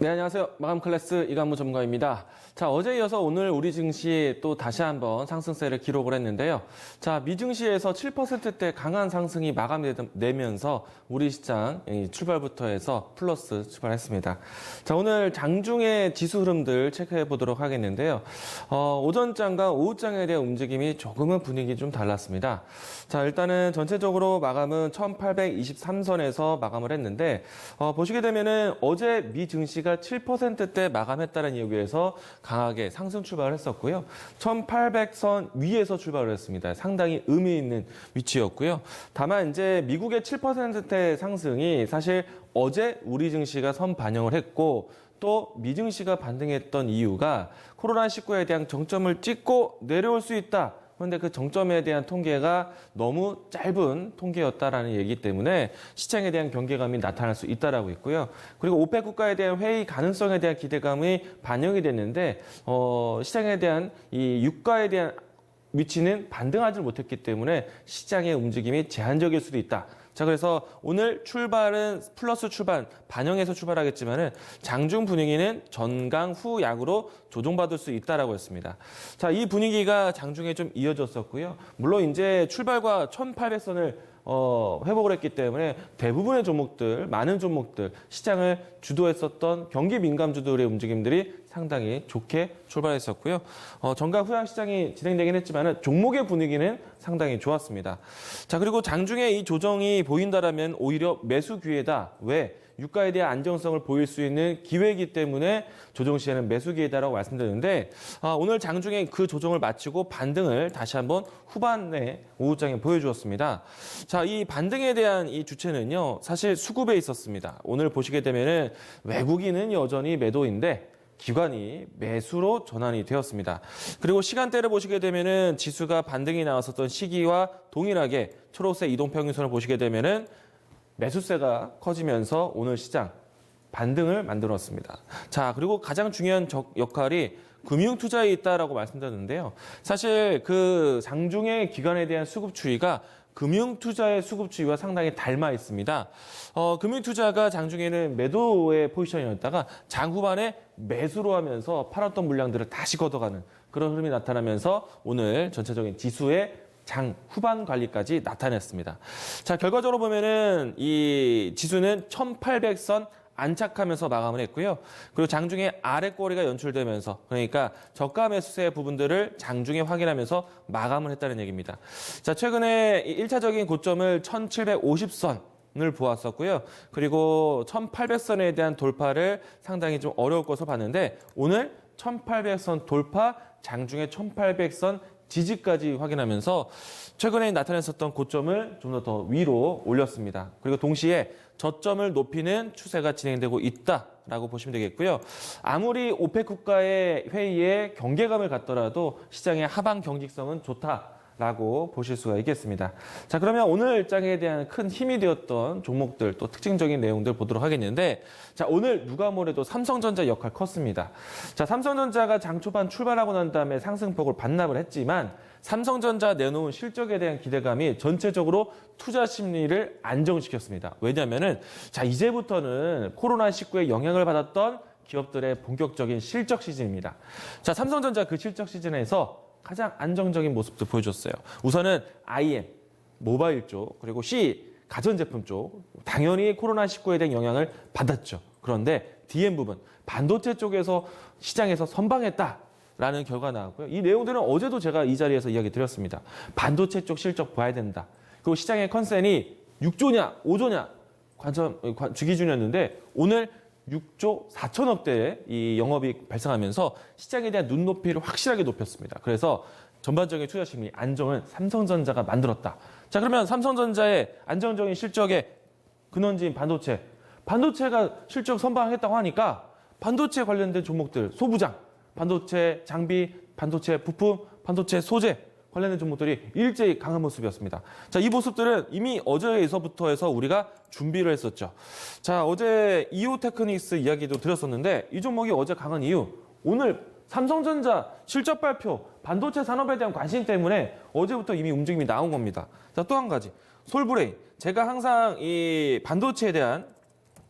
네, 안녕하세요. 마감 클래스 이관무 전문가입니다. 자, 어제 이어서 오늘 우리 증시 또 다시 한번 상승세를 기록을 했는데요. 자, 미 증시에서 7%대 강한 상승이 마감되면서 우리 시장 출발부터 해서 플러스 출발했습니다. 자, 오늘 장중의 지수 흐름들 체크해 보도록 하겠는데요. 오전장과 오후장에 대한 움직임이 조금은 분위기 좀 달랐습니다. 자, 일단은 전체적으로 마감은 1823선에서 마감을 했는데, 보시게 되면은 어제 미 증시가 7%대 마감했다는 이유에서 강하게 상승 출발을 했었고요. 1800선 위에서 출발을 했습니다. 상당히 의미 있는 위치였고요. 다만 이제 미국의 7%대 상승이 사실 어제 우리 증시가 선 반영을 했고 또 미 증시가 반등했던 이유가 코로나19에 대한 정점을 찍고 내려올 수 있다. 그런데 그 정점에 대한 통계가 너무 짧은 통계였다라는 얘기 때문에 시장에 대한 경계감이 나타날 수 있다라고 있고요. 그리고 오펙 국가에 대한 회의 가능성에 대한 기대감이 반영이 됐는데 시장에 대한 이 유가에 대한 위치는 반등하지 못했기 때문에 시장의 움직임이 제한적일 수도 있다. 자, 그래서 오늘 출발은 플러스 출발, 반영해서 출발하겠지만은 장중 분위기는 전강 후 약으로 조정받을 수 있다라고 했습니다. 자, 이 분위기가 장중에 좀 이어졌었고요. 물론 이제 출발과 1800선을 회복을 했기 때문에 대부분의 종목들, 많은 종목들, 시장을 주도했었던 경기 민감주들의 움직임들이 상당히 좋게 출발했었고요. 전강 후약 시장이 진행되긴 했지만 종목의 분위기는 상당히 좋았습니다. 자, 그리고 장중에 이 조정이 보인다라면 오히려 매수 기회다. 왜? 유가에 대한 안정성을 보일 수 있는 기회이기 때문에 조정 시에는 매수 기회다라고 말씀드렸는데 오늘 장중에 그 조정을 마치고 반등을 다시 한번 후반에 오후장에 보여주었습니다. 자, 이 반등에 대한 이 주체는요, 사실 수급에 있었습니다. 오늘 보시게 되면은 외국인은 여전히 매도인데 기관이 매수로 전환이 되었습니다. 그리고 시간대를 보시게 되면은 지수가 반등이 나왔었던 시기와 동일하게 초록색 이동평균선을 보시게 되면은 매수세가 커지면서 오늘 시장 반등을 만들었습니다. 자, 그리고 가장 중요한 역할이 금융투자에 있다라고 말씀드렸는데요. 사실 그 장중의 기관에 대한 수급 추이가 금융투자의 수급 추이와 상당히 닮아 있습니다. 금융투자가 장중에는 매도의 포지션이었다가 장 후반에 매수로 하면서 팔았던 물량들을 다시 걷어가는 그런 흐름이 나타나면서 오늘 전체적인 지수의 장 후반 관리까지 나타냈습니다. 자, 결과적으로 보면은 이 지수는 1800선 안착하면서 마감을 했고요. 그리고 장중에 아래 꼬리가 연출되면서 그러니까 저가 매수세 부분들을 장중에 확인하면서 마감을 했다는 얘기입니다. 자, 최근에 1차적인 고점을 1750선을 보았었고요. 그리고 1800선에 대한 돌파를 상당히 좀 어려울 것으로 봤는데 오늘 1800선 돌파, 장중에 1800선 지지까지 확인하면서 최근에 나타냈었던 고점을 좀 더 위로 올렸습니다. 그리고 동시에 저점을 높이는 추세가 진행되고 있다라고 보시면 되겠고요. 아무리 오펙 국가의 회의에 경계감을 갖더라도 시장의 하방 경직성은 좋다라고 보실 수가 있겠습니다. 자, 그러면 오늘 일정에 대한 큰 힘이 되었던 종목들 또 특징적인 내용들 보도록 하겠는데 자, 오늘 누가 뭐래도 삼성전자 역할 컸습니다. 자, 삼성전자가 장 초반 출발하고 난 다음에 상승폭을 반납을 했지만 삼성전자 내놓은 실적에 대한 기대감이 전체적으로 투자 심리를 안정시켰습니다. 왜냐하면은 자, 이제부터는 코로나19의 영향을 받았던 기업들의 본격적인 실적 시즌입니다. 자, 삼성전자 그 실적 시즌에서 가장 안정적인 모습도 보여줬어요. 우선은 IM, 모바일 쪽, 그리고 C, 가전제품 쪽, 당연히 코로나19에 대한 영향을 받았죠. 그런데 DM 부분, 반도체 쪽에서 시장에서 선방했다라는 결과가 나왔고요. 이 내용들은 어제도 제가 이 자리에서 이야기 드렸습니다. 반도체 쪽 실적 봐야 된다. 그리고 시장의 컨센이 6조냐, 5조냐, 주기준이었는데 오늘 6조 4천억대의 이 영업이익 발생하면서 시장에 대한 눈높이를 확실하게 높였습니다. 그래서 전반적인 투자 심리 안정을 삼성전자가 만들었다. 자, 그러면 삼성전자의 안정적인 실적의 근원지인 반도체가 실적 선방했다고 하니까 반도체 관련된 종목들, 소부장, 반도체 장비, 반도체 부품, 반도체 소재 관련된 종목들이 일제히 강한 모습이었습니다. 자, 이 모습들은 이미 어제에서부터 해서 우리가 준비를 했었죠. 자, 어제 이오테크닉스 이야기도 드렸었는데 이 종목이 어제 강한 이유, 오늘 삼성전자 실적 발표, 반도체 산업에 대한 관심 때문에 어제부터 이미 움직임이 나온 겁니다. 자, 또 한 가지, 솔브레인. 제가 항상 이 반도체에 대한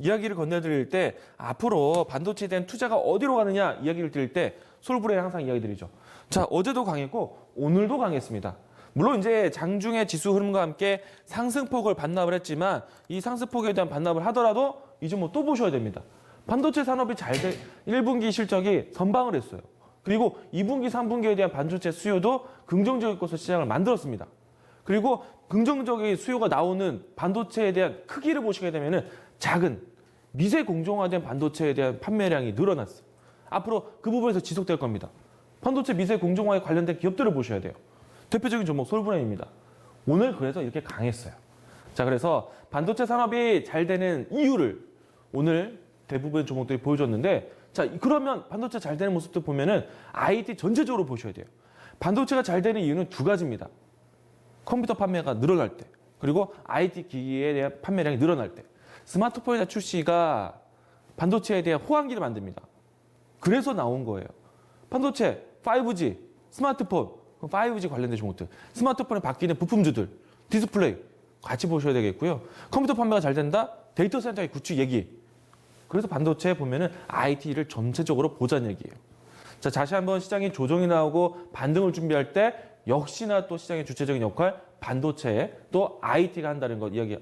이야기를 건네드릴 때 앞으로 반도체에 대한 투자가 어디로 가느냐 이야기를 드릴 때 솔브레 항상 이야기 드리죠. 자, 어제도 강했고 오늘도 강했습니다. 물론 이제 장중의 지수 흐름과 함께 상승폭을 반납을 했지만 이 상승폭에 대한 반납을 하더라도 이 종목 또 보셔야 됩니다. 반도체 산업이 잘 돼 1분기 실적이 선방을 했어요. 그리고 2분기, 3분기에 대한 반도체 수요도 긍정적일 것으로 시장을 만들었습니다. 그리고 긍정적인 수요가 나오는 반도체에 대한 크기를 보시게 되면은 작은 미세 공정화된 반도체에 대한 판매량이 늘어났어요. 앞으로 그 부분에서 지속될 겁니다. 반도체 미세 공정화에 관련된 기업들을 보셔야 돼요. 대표적인 종목 솔브레임입니다. 오늘 그래서 이렇게 강했어요. 자, 그래서 반도체 산업이 잘 되는 이유를 오늘 대부분 종목들이 보여줬는데, 자, 그러면 반도체 잘 되는 모습도 보면은 IT 전체적으로 보셔야 돼요. 반도체가 잘 되는 이유는 두 가지입니다. 컴퓨터 판매가 늘어날 때, 그리고 IT 기기에 대한 판매량이 늘어날 때. 스마트폰에 대한 출시가 반도체에 대한 호황기를 만듭니다. 그래서 나온 거예요. 반도체, 5G, 스마트폰, 5G 관련된 종목들, 스마트폰에 바뀌는 부품주들, 디스플레이 같이 보셔야 되겠고요. 컴퓨터 판매가 잘 된다? 데이터 센터의 구축 얘기. 그래서 반도체 보면은 IT를 전체적으로 보자는 얘기예요. 자, 다시 한번 시장이 조정이 나오고 반등을 준비할 때 역시나 또 시장의 주체적인 역할, 반도체에 또 IT가 한다는 것 이야기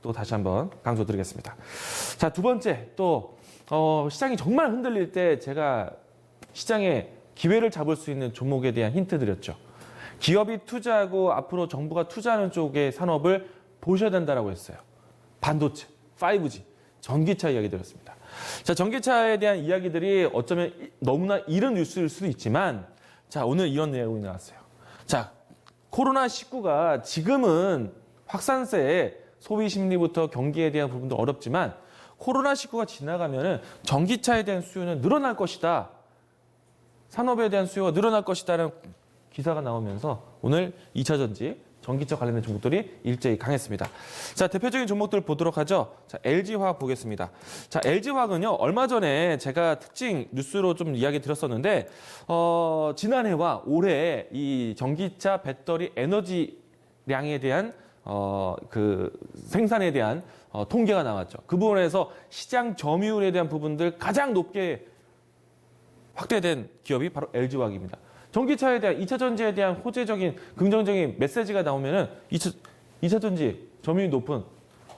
또 다시 한번 강조드리겠습니다. 자, 두 번째 또 시장이 정말 흔들릴 때 제가 시장에 기회를 잡을 수 있는 종목에 대한 힌트 드렸죠. 기업이 투자하고 앞으로 정부가 투자하는 쪽의 산업을 보셔야 된다라고 했어요. 반도체, 5G, 전기차 이야기 드렸습니다. 자, 전기차에 대한 이야기들이 어쩌면 너무나 이른 뉴스일 수도 있지만, 자, 오늘 이런 내용이 나왔어요. 자, 코로나19가 지금은 확산세에 소비 심리부터 경기에 대한 부분도 어렵지만 코로나19가 지나가면은 전기차에 대한 수요는 늘어날 것이다. 산업에 대한 수요가 늘어날 것이다라는 기사가 나오면서 오늘 2차 전지, 전기차 관련된 종목들이 일제히 강했습니다. 자, 대표적인 종목들 보도록 하죠. 자, LG화학 보겠습니다. 자, LG화학은요, 얼마 전에 제가 특징 뉴스로 좀 이야기 드렸었는데, 지난해와 올해 이 전기차 배터리 에너지량에 대한 그 생산에 대한 통계가 나왔죠. 그 부분에서 시장 점유율에 대한 부분들 가장 높게 확대된 기업이 바로 LG화학입니다. 전기차에 대한 2차 전지에 대한 호재적인 긍정적인 메시지가 나오면은 2차 전지 점유율이 높은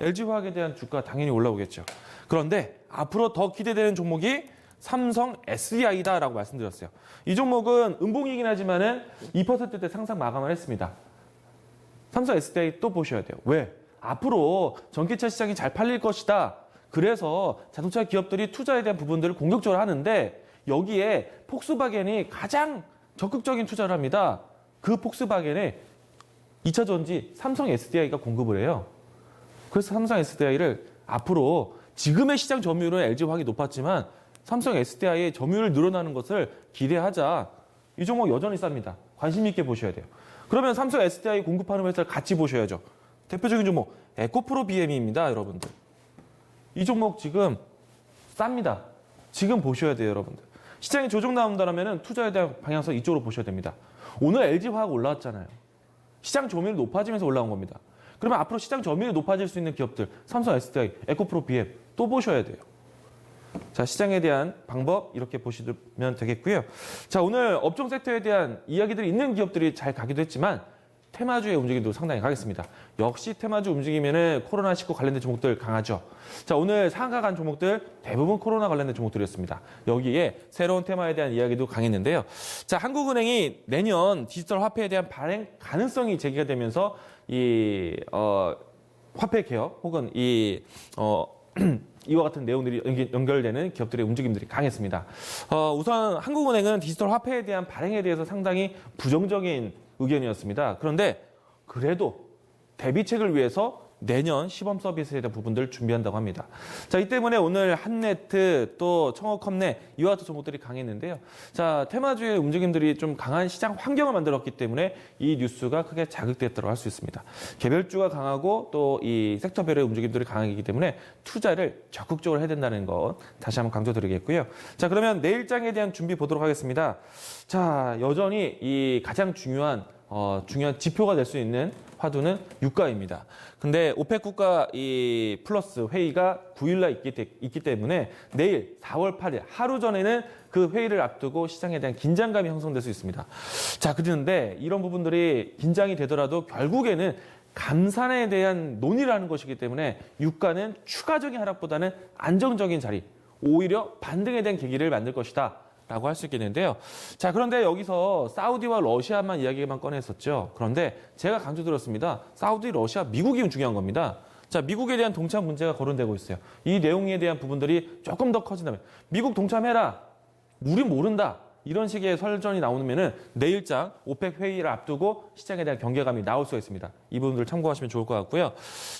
LG화학에 대한 주가 당연히 올라오겠죠. 그런데 앞으로 더 기대되는 종목이 삼성 SDI다라고 말씀드렸어요. 이 종목은 음봉이긴 하지만은 2%대 상승 마감을 했습니다. 삼성 SDI 또 보셔야 돼요. 왜? 앞으로 전기차 시장이 잘 팔릴 것이다. 그래서 자동차 기업들이 투자에 대한 부분들을 공격적으로 하는데 여기에 폭스바겐이 가장 적극적인 투자를 합니다. 그 폭스바겐에 2차 전지 삼성 SDI가 공급을 해요. 그래서 삼성 SDI를 앞으로 지금의 시장 점유율은 LG화학이 높았지만 삼성 SDI의 점유율 늘어나는 것을 기대하자. 이 종목 여전히 쌉니다. 관심 있게 보셔야 돼요. 그러면 삼성 SDI 공급하는 회사를 같이 보셔야죠. 대표적인 종목 에코프로 BM입니다, 여러분들. 이 종목 지금 쌉니다. 지금 보셔야 돼요, 여러분들. 시장이 조정 나온다면 투자에 대한 방향성 이쪽으로 보셔야 됩니다. 오늘 LG화학 올라왔잖아요. 시장 점유율이 높아지면서 올라온 겁니다. 그러면 앞으로 시장 점유율이 높아질 수 있는 기업들, 삼성 SDI, 에코프로 BM 또 보셔야 돼요. 자, 시장에 대한 방법 이렇게 보시면 되겠고요. 자, 오늘 업종 섹터에 대한 이야기들이 있는 기업들이 잘 가기도 했지만 테마주의 움직임도 상당히 가겠습니다. 역시 테마주 움직이면은 코로나19 관련된 종목들 강하죠. 자, 오늘 상한가 간 종목들 대부분 코로나 관련된 종목들이었습니다. 여기에 새로운 테마에 대한 이야기도 강했는데요. 자, 한국은행이 내년 디지털 화폐에 대한 발행 가능성이 제기가 되면서 이 화폐 개혁 혹은 이와 같은 내용들이 연결되는 기업들의 움직임들이 강했습니다. 우선 한국은행은 디지털 화폐에 대한 발행에 대해서 상당히 부정적인 의견이었습니다. 그런데 그래도 대비책을 위해서 내년 시범 서비스에 대한 부분들을 준비한다고 합니다. 자, 이 때문에 오늘 한네트 또 청어컴네 이와 같은 종목들이 강했는데요. 자, 테마주의 움직임들이 좀 강한 시장 환경을 만들었기 때문에 이 뉴스가 크게 자극됐다고 할 수 있습니다. 개별주가 강하고 또 이 섹터별의 움직임들이 강하기 때문에 투자를 적극적으로 해야 된다는 것 다시 한번 강조드리겠고요. 자, 그러면 내일장에 대한 준비 보도록 하겠습니다. 자, 여전히 이 가장 중요한 중요한 지표가 될 수 있는 화두는 유가입니다. 근데 오펙 국가 이 플러스 회의가 9일날 있기 때문에 내일 4월 8일 하루 전에는 그 회의를 앞두고 시장에 대한 긴장감이 형성될 수 있습니다. 자, 그런데 이런 부분들이 긴장이 되더라도 결국에는 감산에 대한 논의를 하는 것이기 때문에 유가는 추가적인 하락보다는 안정적인 자리, 오히려 반등에 대한 계기를 만들 것이다 라고 할 수 있겠는데요. 자, 그런데 여기서 사우디와 러시아만 이야기만 꺼냈었죠. 그런데 제가 강조드렸습니다. 사우디, 러시아, 미국이 중요한 겁니다. 자, 미국에 대한 동참 문제가 거론되고 있어요. 이 내용에 대한 부분들이 조금 더 커진다면 미국 동참해라. 우리 모른다. 이런 식의 설전이 나오면은 내일장 오펙 회의를 앞두고 시장에 대한 경계감이 나올 수가 있습니다. 이 부분들을 참고하시면 좋을 것 같고요.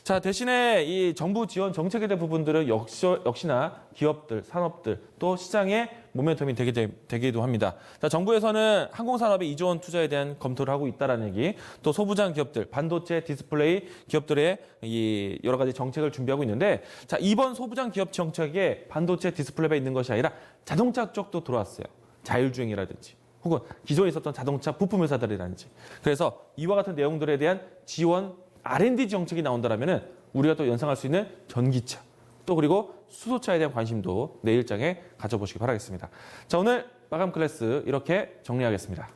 자, 대신에 이 정부 지원 정책에 대한 부분들은 역시나 기업들, 산업들 또 시장의 모멘텀이 되기도 합니다. 자, 정부에서는 항공산업에 2조 원 투자에 대한 검토를 하고 있다라는 얘기, 또 소부장 기업들, 반도체, 디스플레이 기업들의 이 여러 가지 정책을 준비하고 있는데, 자, 이번 소부장 기업 정책에 반도체, 디스플레이가 있는 것이 아니라 자동차 쪽도 들어왔어요. 자율주행이라든지 혹은 기존에 있었던 자동차 부품 회사들이라든지. 그래서 이와 같은 내용들에 대한 지원 R&D 정책이 나온다면 우리가 또 연상할 수 있는 전기차 또 그리고 수소차에 대한 관심도 내일장에 가져보시기 바라겠습니다. 자, 오늘 마감 클래스 이렇게 정리하겠습니다.